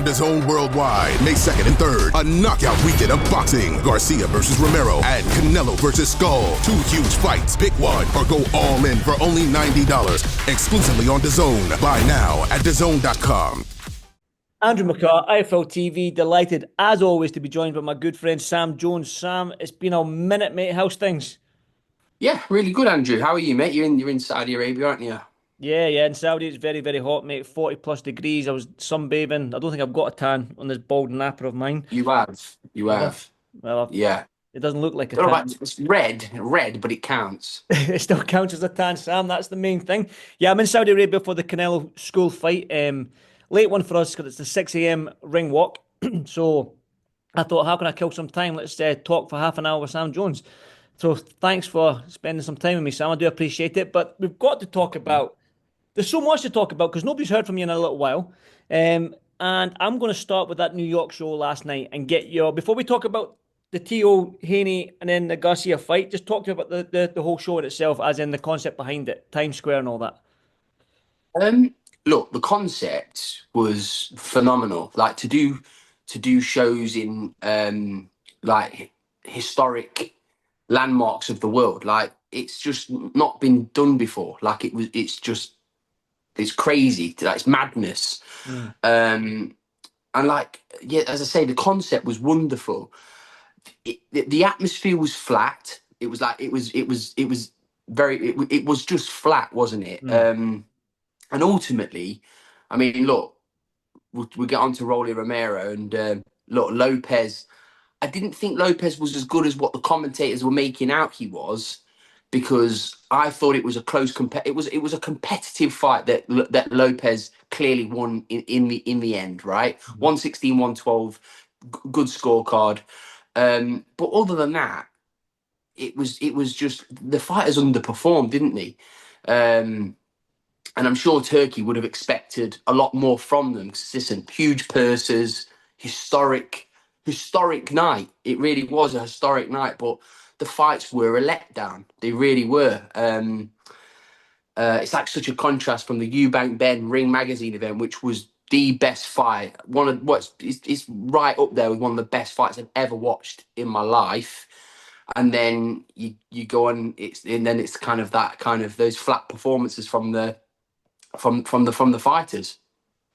on DAZN worldwide, May 2nd and 3rd. A knockout weekend of boxing. Garcia versus Romero and Canelo versus Skull. 2 huge fights. Pick one or go all in for only $90. Exclusively on DAZN. Buy now at DAZN.com. Andrew McCart, IFLTV, delighted as always to be joined by my good friend Sam Jones. Sam, it's been a minute, mate. How's things? Yeah, really good, Andrew. How are you, mate? You're in Saudi Arabia, aren't you? Yeah, in Saudi it's very, very hot, mate. 40 plus degrees. I was sunbathing. I don't think I've got a tan on this bald napper of mine. You have. You have. Well, Yeah. it doesn't look like a Don't know tan. about, it's red, but it counts. It still counts as a tan, Sam. That's the main thing. Yeah, I'm in Saudi Arabia for the Canelo school fight. Late one for us because it's the 6 a.m. ring walk. So I thought, how can I kill some time? Let's talk for half an hour with Sam Jones. So thanks for spending some time with me, Sam. I do appreciate it. But we've got to talk about, there's so much to talk about because nobody's heard from you in a little while. And I'm going to start with that New York show last night and get your, before we talk about the Teo Haney and then the Garcia fight, just talk to you about the whole show in itself, as in the concept behind it, Times Square and all that. Look, the concept was phenomenal. Like to do shows in like historic landmarks of the world. Like it's just not been done before. Like it's crazy. Like, it's madness. And like, yeah, as I say, the concept was wonderful. The atmosphere was flat. It was like it was just flat, wasn't it? And ultimately, I mean, look, we'll get on to Rolly Romero and look, Lopez. I didn't think Lopez was as good as what the commentators were making out he was, because I thought it was a close it was a competitive fight that Lopez clearly won in the end, right? 116, 112, good scorecard. But other than that, it was just the fighters underperformed, didn't they? And I'm sure Turkey would have expected a lot more from them. Because listen, huge purses, historic night. It really was a historic night, but the fights were a letdown. They really were. It's like such a contrast from the Eubank Ben Ring Magazine event, which was the best fight. It's right up there with one of the best fights I've ever watched in my life. And then you go on, it's kind of those flat performances from the fighters.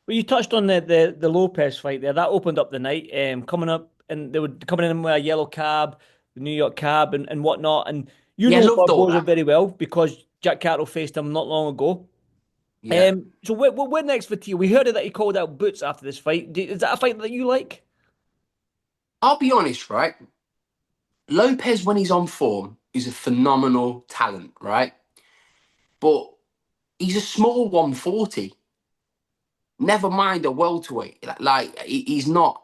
Well, you touched on the Lopez fight there. That opened up the night, coming up, and they were coming in with a yellow cab, the New York cab, and whatnot. And know Barboza very well because Jack Catterall faced him not long ago. Yeah. So what next for Teo? We heard that he called out Boots after this fight. Is that a fight that you like? I'll be honest, right? Lopez, when he's on form, is a phenomenal talent, right? But he's a small 140. Never mind a welterweight. Like he's not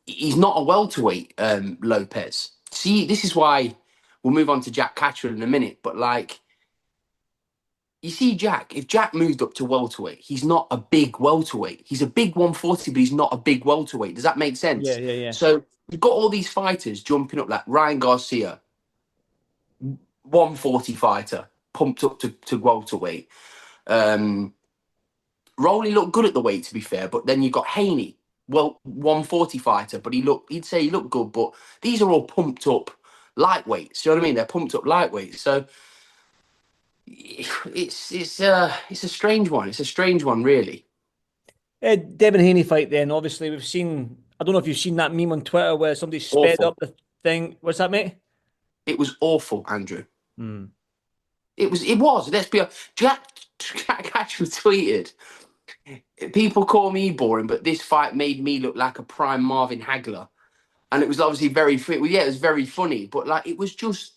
a welterweight, Lopez. See, this is why we'll move on to Jack Catterall in a minute. But like, you see, if Jack moved up to welterweight, he's not a big welterweight. He's a big 140, but he's not a big welterweight. Does that make sense? Yeah. So you've got all these fighters jumping up, like Ryan Garcia, 140 fighter, pumped up to welterweight. Rowley looked good at the weight, to be fair, but then you got Haney, 140 fighter, but he'd say he looked good, but these are all pumped up lightweights. You know what I mean? They're pumped up lightweights. So it's a strange one. It's a strange one, really. Devin Haney fight. Then obviously we've seen. I don't know if you've seen that meme on Twitter where somebody sped up the thing. What's that, mate? It was awful, Andrew. It was. Let's be honest. Jack Catterall tweeted, "People call me boring, but this fight made me look like a prime Marvin Hagler," and it was obviously it was very funny, but like it was just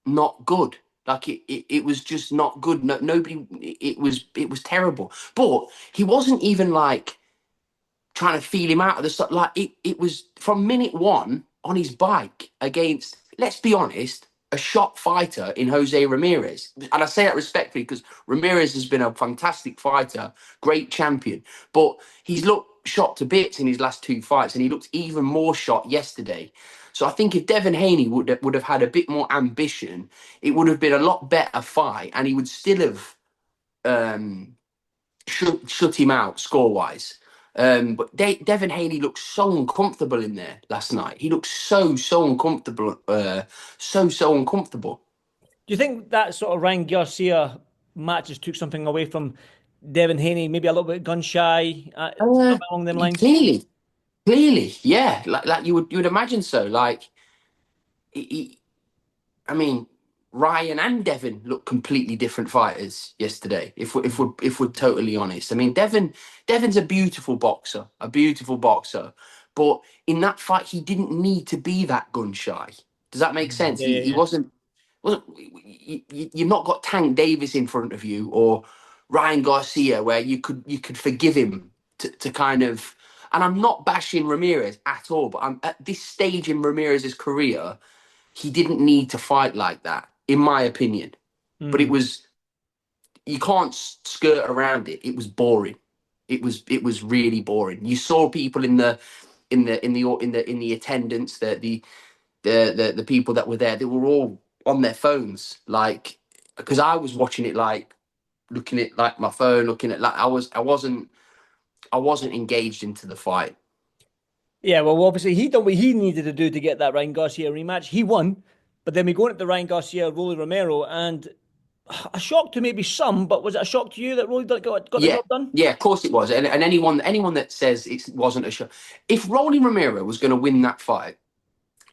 not good. Like it was just not good. Nobody. It was terrible. But he wasn't even like trying to feel him out of the stuff. Like it was from minute one on his bike against, let's be honest, a shot fighter in Jose Ramirez. And I say that respectfully because Ramirez has been a fantastic fighter, great champion, but he's looked shot to bits in his last 2 fights, and he looked even more shot yesterday. So I think if Devin Haney would have had a bit more ambition, it would have been a lot better fight, and he would still have shut him out score-wise. But Devin Haney looked so uncomfortable in there last night. He looked so uncomfortable, so uncomfortable. Do you think that sort of Ryan Garcia matches took something away from Devin Haney, maybe a little bit gun shy, Uh, something along them lines? clearly, yeah. Like you would imagine so. Like, he, I mean, Ryan and Devin look completely different fighters yesterday. If we're totally honest, I mean, Devin's a beautiful boxer, but in that fight, he didn't need to be that gun shy. Does that make sense? Yeah, He yeah, wasn't. You've not got Tank Davis in front of you or Ryan Garcia where you could forgive him to kind of. And I'm not bashing Ramirez at all, but I'm at this stage in Ramirez's career, he didn't need to fight like that, in my opinion. But yeah. you can't skirt around it. It was boring. It was really boring. You saw people in the attendance, the people that were there, they were all on their phones, like, because I was watching it, like looking at like my phone, looking at like I wasn't engaged into the fight. Yeah, well, obviously he done what he needed to do to get that Ryan Garcia rematch. He won, but then we go into the Ryan Garcia, Rolly Romero, and a shock to maybe some, but was it a shock to you that Rolly got the Yeah, job done? yeah, of course it was. And anyone that says it wasn't a show, if Rolly Romero was going to win that fight,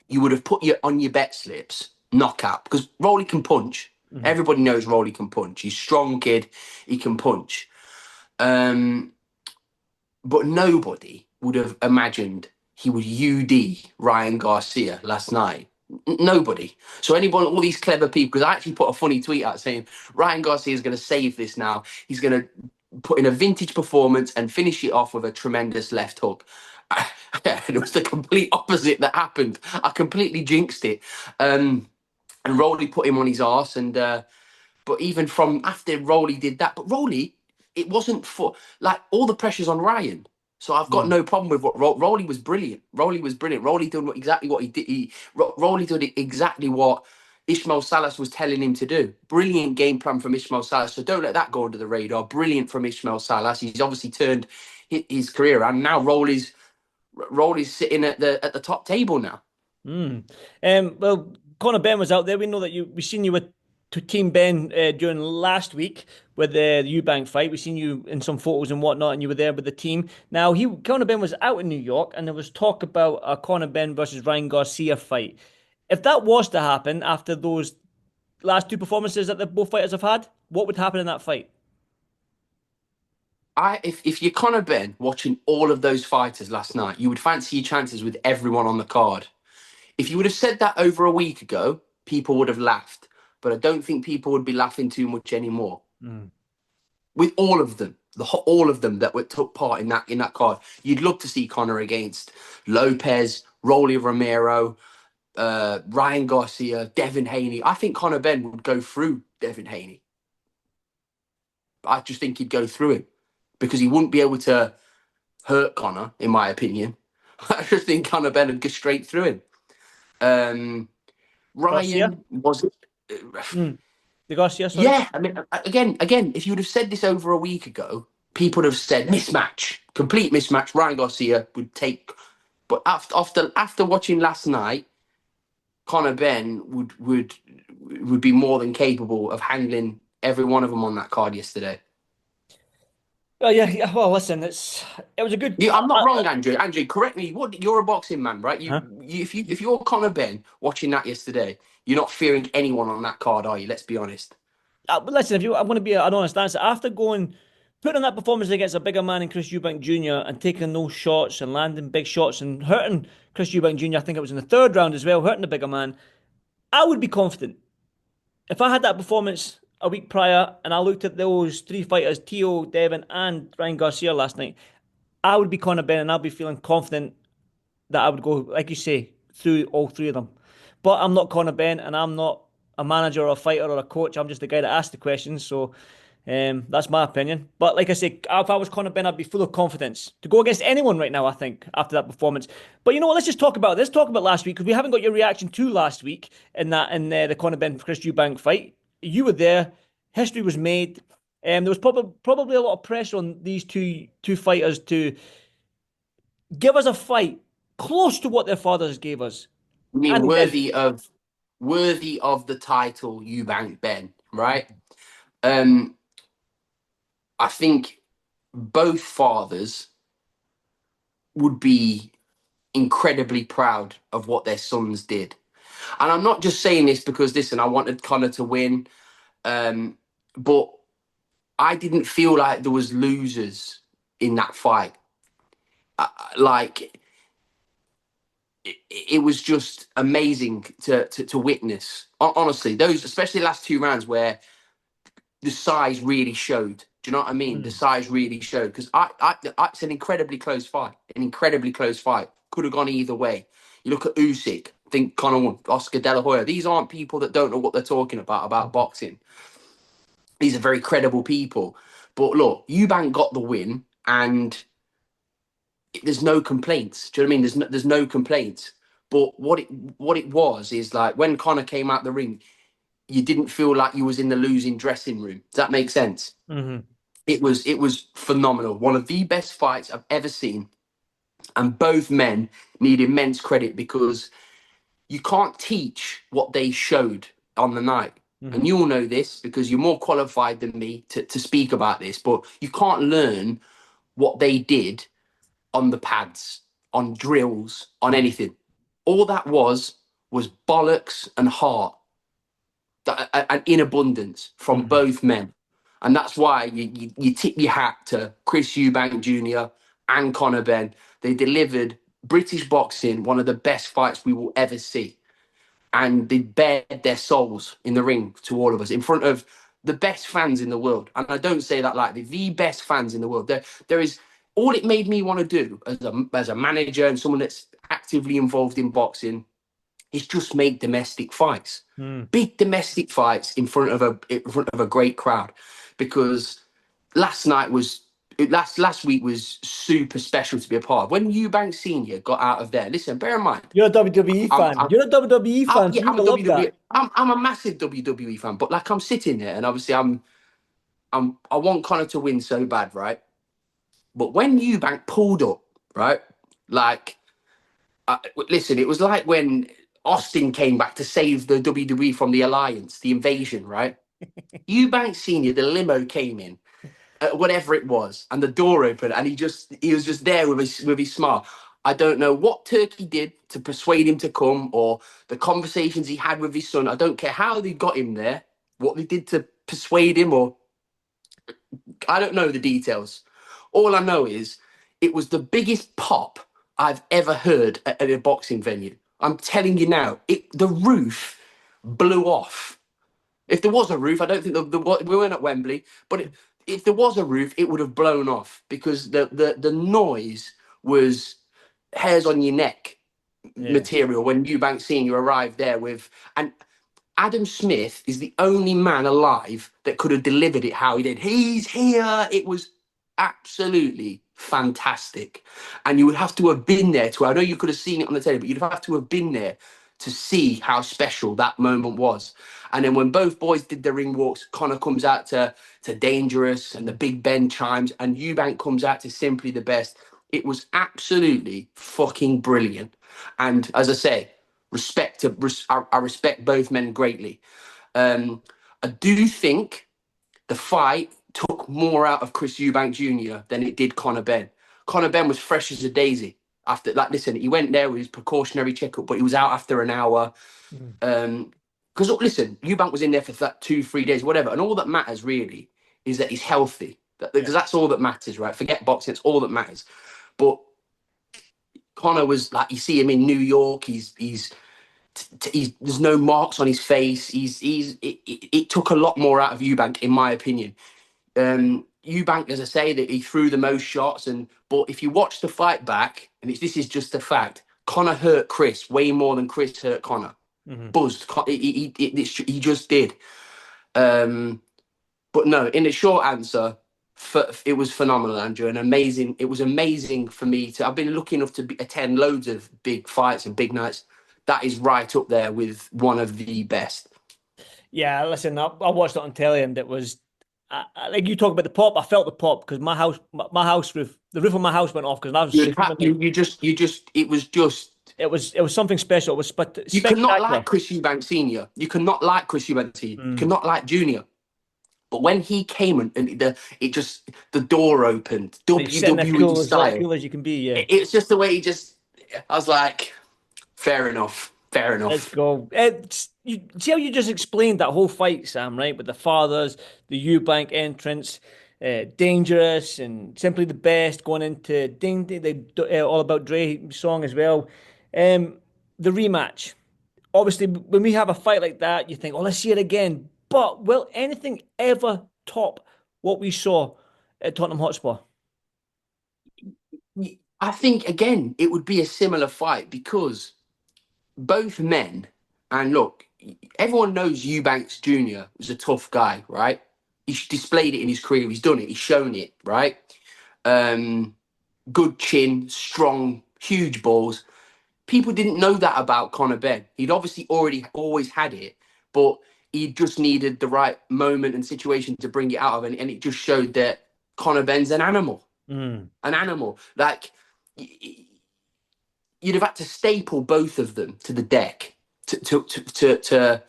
you would have put on your bet slips knockout, because Rolly can punch. Hmm. Everybody knows Rolly can punch. He's a strong kid. He can punch. Um, but nobody would have imagined he would UD Ryan Garcia last night. Nobody. So anyone, all these clever people, because I actually put a funny tweet out saying Ryan Garcia is going to save this now. He's going to put in a vintage performance and finish it off with a tremendous left hook. It was the complete opposite that happened. I completely jinxed it. And Rolly put him on his arse. And but even from after Rolly did that, but Rolly, it wasn't for like all the pressure's on Ryan. So I've got Yeah. no problem with what Rolly was brilliant. Rolly was brilliant. Rolly did exactly what he did. Rolly did exactly what Ishmael Salas was telling him to do. Brilliant game plan from Ishmael Salas. So don't let that go under the radar. Brilliant from Ishmael Salas. He's obviously turned his career around. Now Rolly's sitting at the top table now. Mm. Well, Conor Benn was out there. We know that we seen you with to Team Ben during last week with the Eubank fight. We seen you in some photos and whatnot, and you were there with the team. Now, Conor Benn was out in New York, and there was talk about a Conor Benn versus Ryan Garcia fight. If that was to happen after those last two performances that the both fighters have had, what would happen in that fight? If you're Conor Benn watching all of those fighters last night, you would fancy your chances with everyone on the card. If you would have said that over a week ago, people would have laughed. But I don't think people would be laughing too much anymore. Mm. With all of them, all of them that took part in that card, you'd love to see Conor against Lopez, Rolly Romero, Ryan Garcia, Devin Haney. I think Conor Benn would go through Devin Haney. I just think he'd go through him because he wouldn't be able to hurt Conor, in my opinion. I just think Conor Benn would go straight through him. Garcia? Ryan was. Mm. The Garcia, sorry. Yeah, I mean, again, if you would have said this over a week ago, people would have said mismatch, complete mismatch. Ryan Garcia would take, but after watching last night, Conor Benn would be more than capable of handling every one of them on that card yesterday. Well, yeah. Well, listen, it was a good. I'm not wrong, Andrew. Andrew, correct me. You're a boxing man, right? Huh? If you're Conor Benn watching that yesterday, you're not fearing anyone on that card, are you? Let's be honest. But listen, if I'm going to be an honest answer, after putting in that performance against a bigger man in Chris Eubank Jr. and taking those shots and landing big shots and hurting Chris Eubank Jr., I think it was in the third round as well, hurting the bigger man, I would be confident. If I had that performance a week prior and I looked at those three fighters, Teo, Devin, and Ryan Garcia last night, I would be Conor Benn and I'd be feeling confident that I would go, like you say, through all three of them. But I'm not Conor Benn and I'm not a manager or a fighter or a coach. I'm just the guy that asked the questions. So that's my opinion. But like I say, if I was Conor Benn, I'd be full of confidence to go against anyone right now, I think, after that performance. But you know what? Let's just talk about this. Talk about last week because we haven't got your reaction to last week in the Conor Benn Chris Eubank fight. You were there. History was made. There was probably a lot of pressure on these two fighters to give us a fight close to what their fathers gave us. I mean, And worthy of the title, Eubank Ben, right? I think both fathers would be incredibly proud of what their sons did. And I'm not just saying this because, listen, I wanted Conor to win, but I didn't feel like there was losers in that fight. Like, it was just amazing to witness. Honestly, those, especially the last 2 rounds where the size really showed. Do you know what I mean? The size really showed because it's an incredibly close fight. An incredibly close fight. Could have gone either way. You look at Usyk, think Conor won. Oscar De La Hoya. These aren't people that don't know what they're talking about boxing. These are very credible people. But look, Eubank got the win, and there's no complaints. Do you know what I mean? There's no complaints. But what it was is like when Conor came out the ring, you didn't feel like you was in the losing dressing room. Does that make sense? mm-hmm. It was phenomenal. One of the best fights I've ever seen. And both men need immense credit because you can't teach what they showed on the night. Mm-hmm. And you all know this because you're more qualified than me to speak about this, but you can't learn what they did on the pads, on drills, on anything. All that was bollocks and heart, and in abundance from both men. And that's why you tip your hat to Chris Eubank Jr. and Conor Benn. They delivered British boxing, one of the best fights we will ever see. And they bared their souls in the ring to all of us in front of the best fans in the world. And I don't say that lightly, the best fans in the world. There is all it made me want to do as a manager and someone that's actively involved in boxing is just make domestic fights, big domestic fights in front of a great crowd, because last week was super special to be a part of. When Eubank Senior got out of there, listen, bear in mind, You're a WWE fan. You're a WWE fan. Yeah, So you love that. I'm a massive WWE fan, but like I'm sitting there and obviously I want Conor to win so bad, right? But when Eubank pulled up, right, like. Listen, it was like when Austin came back to save the WWE from the Alliance, the invasion, right? Eubank Senior, the limo came in, whatever it was, and the door opened, and he was just there with his smile. I don't know what Turkey did to persuade him to come, or the conversations he had with his son. I don't care how they got him there, what they did to persuade him, or I don't know the details. All I know is it was the biggest pop I've ever heard at a boxing venue. I'm telling you now, the roof blew off. If there was a roof, I don't think we weren't at Wembley, but if there was a roof, it would have blown off because the noise was hairs on your neck material when Eubank Senior arrived there and Adam Smith is the only man alive that could have delivered it how he did. He's here. It was absolutely fantastic. And you would have to have been there I know you could have seen it on the telly, but you'd have to have been there to see how special that moment was. And then when both boys did the ring walks, Conor comes out to Dangerous and the Big Ben chimes, and Eubank comes out to Simply the Best. It was absolutely fucking brilliant. And as I say, I respect both men greatly. I do think the fight took more out of Chris Eubank Jr. than it did Conor Benn. Conor Benn was fresh as a daisy. After that, listen, he went there with his precautionary checkup, but he was out after an hour. Because listen, Eubank was in there for 2-3 days, whatever. And all that matters really is that he's healthy. Because that's all that matters, right? Forget boxing, it's all that matters. But Conor was like, you see him in New York. He's there's no marks on his face. It took a lot more out of Eubank, in my opinion. Eubank, as I say, that he threw the most shots, but if you watch the fight back, and this is just a fact, Conor hurt Chris way more than Chris hurt Conor. Buzzed. He just did. But no, in a short answer, it was phenomenal, Andrew, and amazing. It was amazing for me I've been lucky enough to attend loads of big fights and big nights. That is right up there with one of the best. Yeah, listen, I watched it on telly and it was like you talk about the pop, I felt the pop because my house roof, the roof of my house went off because I was it was something special. It was You cannot spectacular. like Chris Eubank Senior. You cannot like Chris Eubank Senior. You cannot like Junior. But when he came and the door opened, Like sitting there WWE like style. cool as you can be. Yeah, It's just the way I was like, fair enough, fair let's enough. go. You see how you just explained that whole fight, Sam, right? With the fathers, the Eubank entrance, dangerous and simply the best, going into Ding Ding, All About Dre song as well. The rematch. Obviously, when we have a fight like that, you think, oh, let's see it again. But will anything ever top what we saw at Tottenham Hotspur? I think again it would be a similar fight because both men, and look, everyone knows Eubanks Jr. was a tough guy, right? He's displayed it in his career. He's done it. He's shown it, right? Good chin, strong, huge balls. People didn't know that about Conor Benn. He'd obviously always had it, but he just needed the right moment and situation to bring it out of, and it just showed that Conor Benn's an animal. An animal. Like, you'd have had to staple both of them to the deck to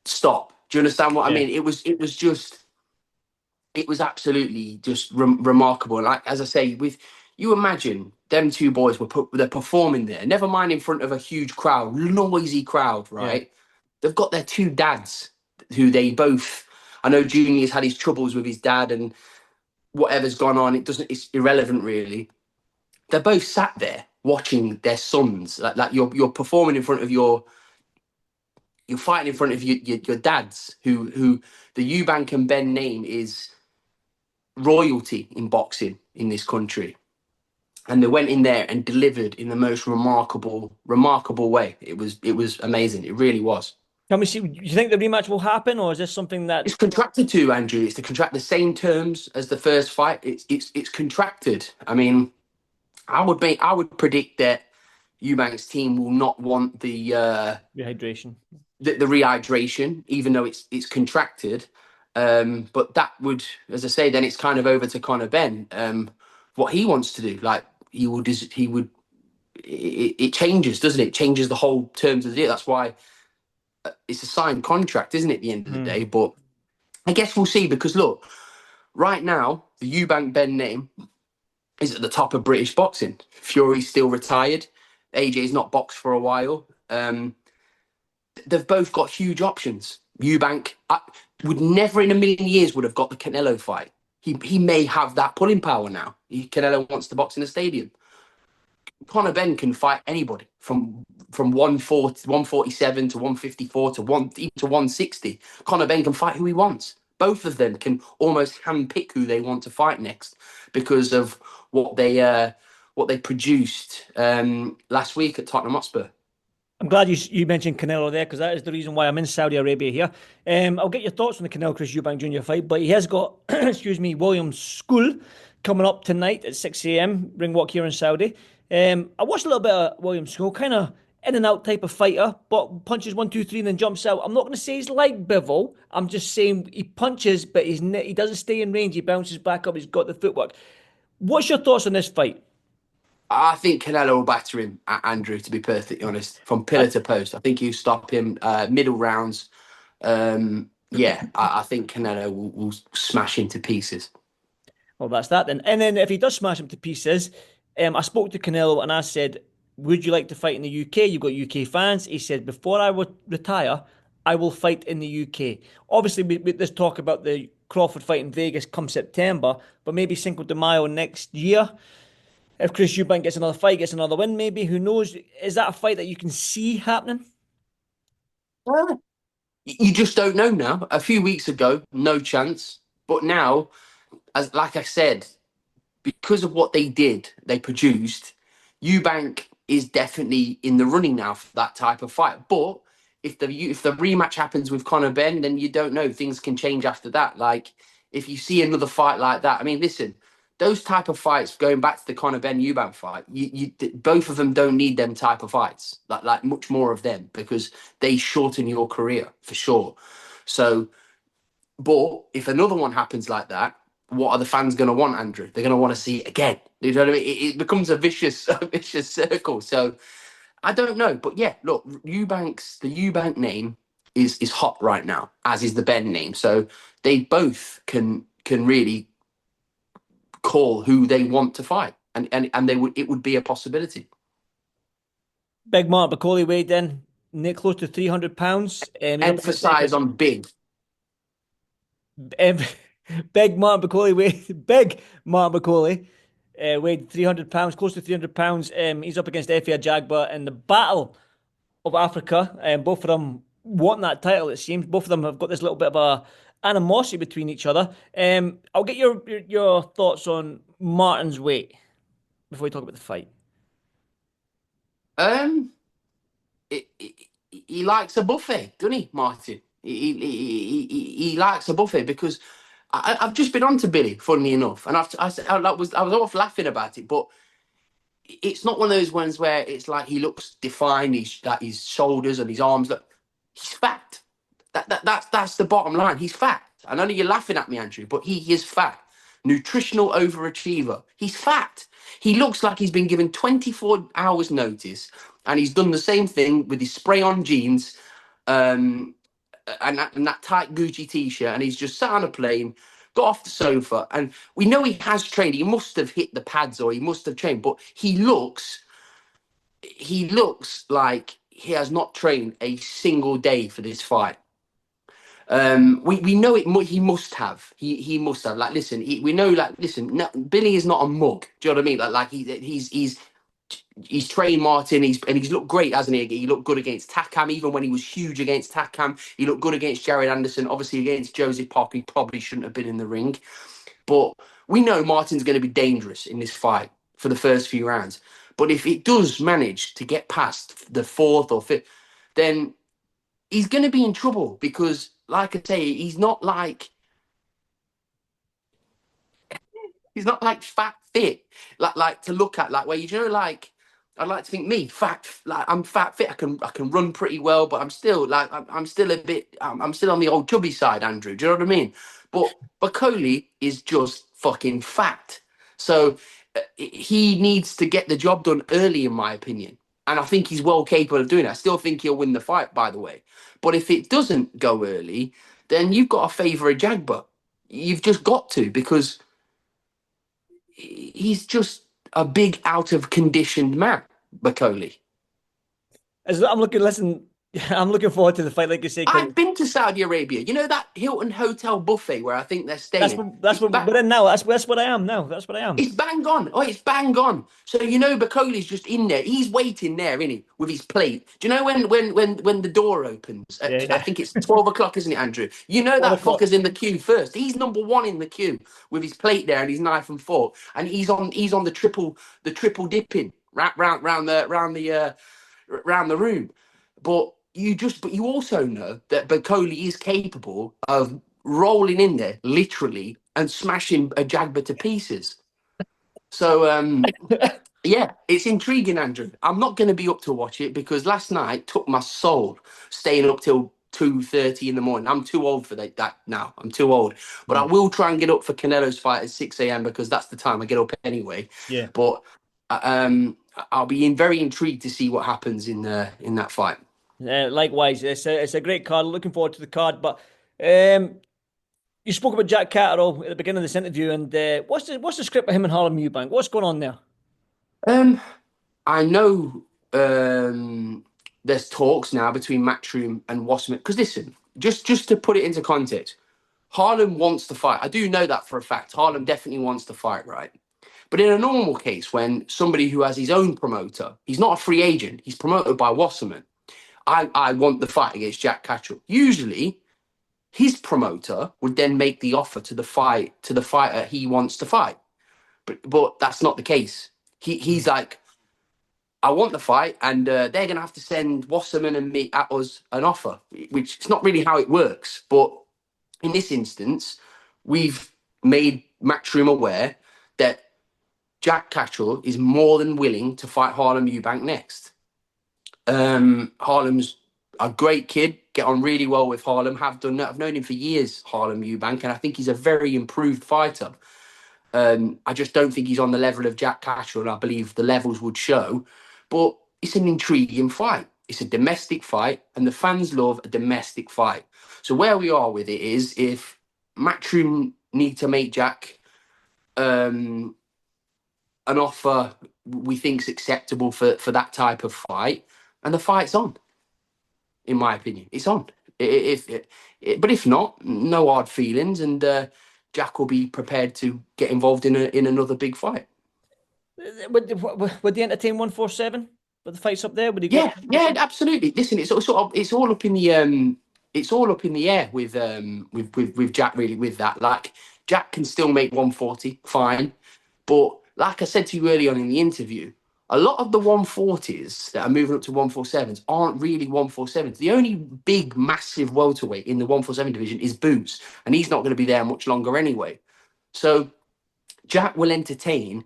stop. Do you understand what I mean? It was absolutely just remarkable. And like, as I say, you imagine them two boys they're performing there, never mind in front of a huge crowd, noisy crowd, right? Yeah. They've got their two dads who they both, I know Junior's had his troubles with his dad and whatever's gone on, it's irrelevant really. They're both sat there watching their sons. Like you're performing in front of you're fighting in front of your dads who the Eubank and Benn name is royalty in boxing in this country. And they went in there and delivered in the most remarkable way. It was amazing. It really was. Can we see? Do you think the rematch will happen, or is this something that It's contracted to, Andrew. It's the same terms as the first fight. It's contracted. I mean, I would predict that Eubank's team will not want the rehydration? The rehydration, even though it's contracted. But that would, as I say, then it's kind of over to Conor Benn. What he wants to do, like it changes, doesn't it? It changes the whole terms of the deal. That's why it's a signed contract, isn't it? At the end of the day, but I guess we'll see because look, right now the Eubank Benn name is at the top of British boxing. Fury's still retired. AJ's not boxed for a while. They've both got huge options. Eubank would never in a million years would have got the Canelo fight. He may have that pulling power now. Canelo wants to box in a stadium. Conor Benn can fight anybody from 147 to 154 to 160. Conor Benn can fight who he wants. Both of them can almost handpick who they want to fight next because of what they produced last week at Tottenham Hotspur. I'm glad you mentioned Canelo there because that is the reason why I'm in Saudi Arabia here. I'll get your thoughts on the Canelo Chris Eubank Jr. fight, but he has got, excuse me, William School coming up tonight at 6 a.m. ring walk here in Saudi. I watched a little bit of William School, kind of in and out type of fighter, but punches 1, 2, 3 and then jumps out. I'm not going to say he's like Bivol. I'm just saying he punches, but he doesn't stay in range. He bounces back up. He's got the footwork. What's your thoughts on this fight? I think Canelo will batter him, Andrew, to be perfectly honest, from pillar to post. I think he'll stop him middle rounds. I think Canelo will smash him to pieces. Well, that's that then. And then if he does smash him to pieces, I spoke to Canelo and I said, would you like to fight in the UK? You've got UK fans. He said, before I retire, I will fight in the UK. Obviously, there's talk about the Crawford fight in Vegas come September, but maybe Cinco de Mayo next year. If Chris Eubank gets another fight, gets another win, maybe, who knows? Is that a fight that you can see happening? You just don't know now. A few weeks ago, no chance. But now, like I said, because of what they produced, Eubank is definitely in the running now for that type of fight. But if the rematch happens with Conor Benn, then you don't know. Things can change after that. Like, if you see another fight like that, I mean, listen, those type of fights, going back to the Conor Benn Eubank fight, both of them don't need them type of fights, like much more of them, because they shorten your career for sure. So But if another one happens like that, what are the fans going to want, Andrew? They're going to want to see it again. You know what I mean? It becomes a vicious circle. So I don't know. But yeah, look, the Eubank name is hot right now, as is the Benn name. So they both can really call who they want to fight. And it would be a possibility. Big Martin Bakole weighed in, close to 300 pounds. Emphasize on big. Big Martin Bakole weighed 300 pounds, close to 300 pounds. He's up against Jaga in the Battle of Africa. Both of them want that title, it seems. Both of them have got this little bit of a animosity between each other. I'll get your thoughts on Martin's weight before we talk about the fight. He likes a buffet, doesn't he, Martin? He likes a buffet because I've just been on to Billy, funnily enough, and I was off laughing about it, but it's not one of those ones where it's like he looks defined, his shoulders and his arms look. He's fat. That's the bottom line. He's fat. I know you're laughing at me, Andrew, but he is fat. Nutritional overachiever. He's fat. He looks like he's been given 24 hours notice, and he's done the same thing with his spray-on jeans and that tight Gucci t-shirt, and he's just sat on a plane, got off the sofa, and we know he has trained. He must have hit the pads or he must have trained, but he looks like he has not trained a single day for this fight. We know it. He must have. He must have. Like, listen. We know. Like, listen. No, Billy is not a mug. Do you know what I mean? Like he's trained Martin. He's looked great, hasn't he? He looked good against Takam, even when he was huge against Takam. He looked good against Jared Anderson. Obviously, against Joseph Parker, he probably shouldn't have been in the ring. But we know Martin's going to be dangerous in this fight for the first few rounds. But if it does manage to get past the fourth or fifth, then he's going to be in trouble because, like I say, he's not like fat fit, like to look at, like where like I'd like to think me fat, like I'm fat fit. I can run pretty well, but I'm still like I'm still a bit I'm still on the old chubby side, Andrew. Do you know what I mean? But Bakoli is just fucking fat, so he needs to get the job done early, in my opinion. And I think he's well capable of doing it. I still think he'll win the fight, by the way. But if it doesn't go early, then you've got to favour a Jaga. You've just got to, because he's just a big out of conditioned man, Bakoli. I'm looking forward to the fight, like you say. I've been to Saudi Arabia. You know that Hilton Hotel buffet where I think they're staying? That's what we're in now. That's what I am now. That's what I am. It's bang on. Oh, it's bang on. So you know Bakoli's just in there. He's waiting there, isn't he, with his plate? Do you know when the door opens? Yeah. I think it's 12 o'clock, isn't it, Andrew? You know that fucker's in the queue first. He's number one in the queue with his plate there and his knife and fork, and he's on the triple dipping round the room. But you also know that Bakoli is capable of rolling in there literally and smashing a Jaga to pieces. So yeah, it's intriguing, Andrew. I'm not going to be up to watch it because last night took my soul, staying up till 2:30 in the morning. I'm too old for that now. I'm too old. But I will try and get up for Canelo's fight at 6 a.m. because that's the time I get up anyway. Yeah. But I'll be very intrigued to see what happens in that fight. Likewise, it's a great card. Looking forward to the card. But you spoke about Jack Catterall at the beginning of this interview, and what's the script for him and Harlem Eubank? What's going on there? I know there's talks now between Matchroom and Wasserman. Because listen, just to put it into context, Harlem wants to fight. I do know that for a fact. Harlem definitely wants to fight, right? But in a normal case, when somebody who has his own promoter, he's not a free agent, he's promoted by Wasserman. I want the fight against Jack Catterall. Usually, his promoter would then make the offer to the fighter he wants to fight. But that's not the case. He's like, I want the fight, and they're going to have to send Wasserman and me at us an offer, which is not really how it works. But in this instance, we've made Matchroom aware that Jack Catterall is more than willing to fight Harlem Eubank next. Harlem's a great kid, get on really well with Harlem. Have done that. I've known him for years, Harlem Eubank, and I think he's a very improved fighter. I just don't think he's on the level of Jack Catterall, and I believe the levels would show. But it's an intriguing fight. It's a domestic fight, and the fans love a domestic fight. So where we are with it is, if Matchroom need to make Jack an offer we think's acceptable for that type of fight, and the fight's on. In my opinion, it's on. But if not, no hard feelings, and Jack will be prepared to get involved in another big fight. Would they entertain 147? But the fight's up there. Would he? Yeah, absolutely. Listen, it's all up in the air with Jack. Really, with that, like, Jack can still make 140, fine, but like I said to you early on in the interview, a lot of the 140s that are moving up to 147s aren't really 147s. The only big, massive welterweight in the 147 division is Boots, and he's not going to be there much longer anyway. So Jack will entertain.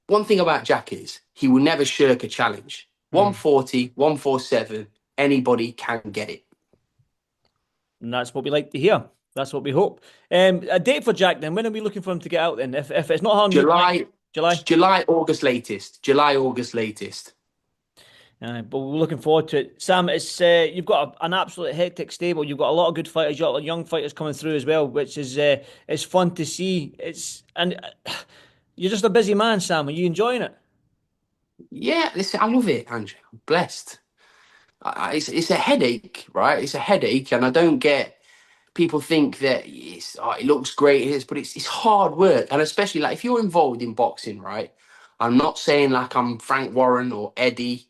One thing about Jack is he will never shirk a challenge. 140, 147, anybody can get it. And that's what we like to hear. That's what we hope. A date for Jack then. When are we looking for him to get out then? If it's not Harlem, July, August latest. July, August latest. But we're looking forward to it. Sam, it's you've got an absolute hectic stable. You've got a lot of good fighters. You've got young fighters coming through as well, which is it's fun to see. You're just a busy man, Sam. Are you enjoying it? Yeah, listen, I love it, Andrew. I'm blessed. It's a headache, right? It's a headache, and I don't get. People think that it looks great, but it's hard work, and especially like if you're involved in boxing, right? I'm not saying like I'm Frank Warren or Eddie,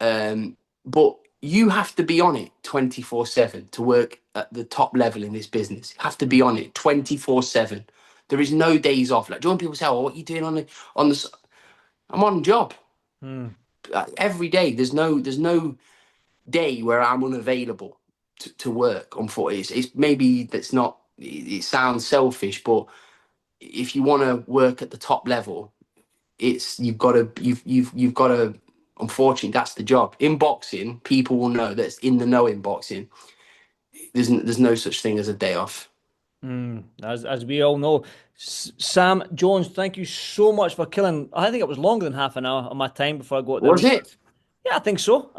but you have to be on it 24/7 to work at the top level in this business. You have to be on it 24/7. There is no days off. Like, do you want people to say, "Oh, what are you doing on the?" I'm on job every day. There's no day where I'm unavailable to work. Unfortunately, it's maybe that's not. It sounds selfish, but if you want to work at the top level, you've got to. Unfortunately, that's the job. In boxing, people will know that's in the know. In boxing, there's no such thing as a day off. As we all know. Sam Jones, thank you so much for killing. I think it was longer than half an hour of my time before I got there. Was it? Yeah, I think so.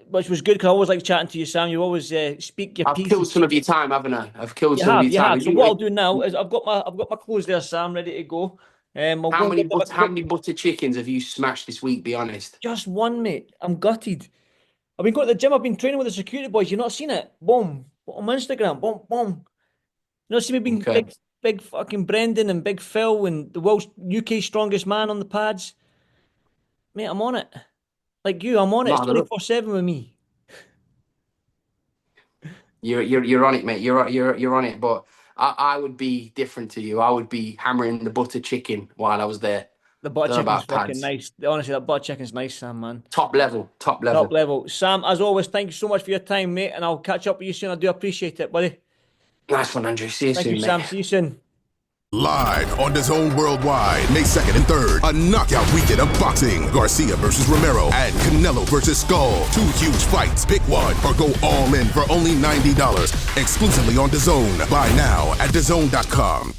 Which was good because I always like chatting to you, Sam. You always speak your piece. I've killed some of your time, haven't I? I've killed some of your time. So what I'll do now is I've got my clothes there, Sam, ready to go. How many butter chickens have you smashed this week? Be honest. Just one, mate. I'm gutted. I've been going to the gym. I've been training with the security boys. You've not seen it? Boom. On my Instagram. Boom, boom. You know, see me being big fucking Brendan and Big Phil and the world's UK strongest man on the pads. Mate, I'm on it. Like you, I'm on it. It's 24/7 with me. You're on it, mate. You're on it. But I would be different to you. I would be hammering the butter chicken while I was there. The butter chicken's fucking nice. Honestly, that butter chicken's nice, Sam, man. Top level. Sam, as always, thank you so much for your time, mate. And I'll catch up with you soon. I do appreciate it, buddy. Nice one, Andrew. See you soon, mate. Sam. See you soon. Live on DAZN Worldwide, May 2nd and 3rd, a knockout weekend of boxing. Garcia versus Romero and Canelo versus Skull. 2 huge fights. Pick one or go all in for only $90. Exclusively on DAZN. Buy now at DAZN.com.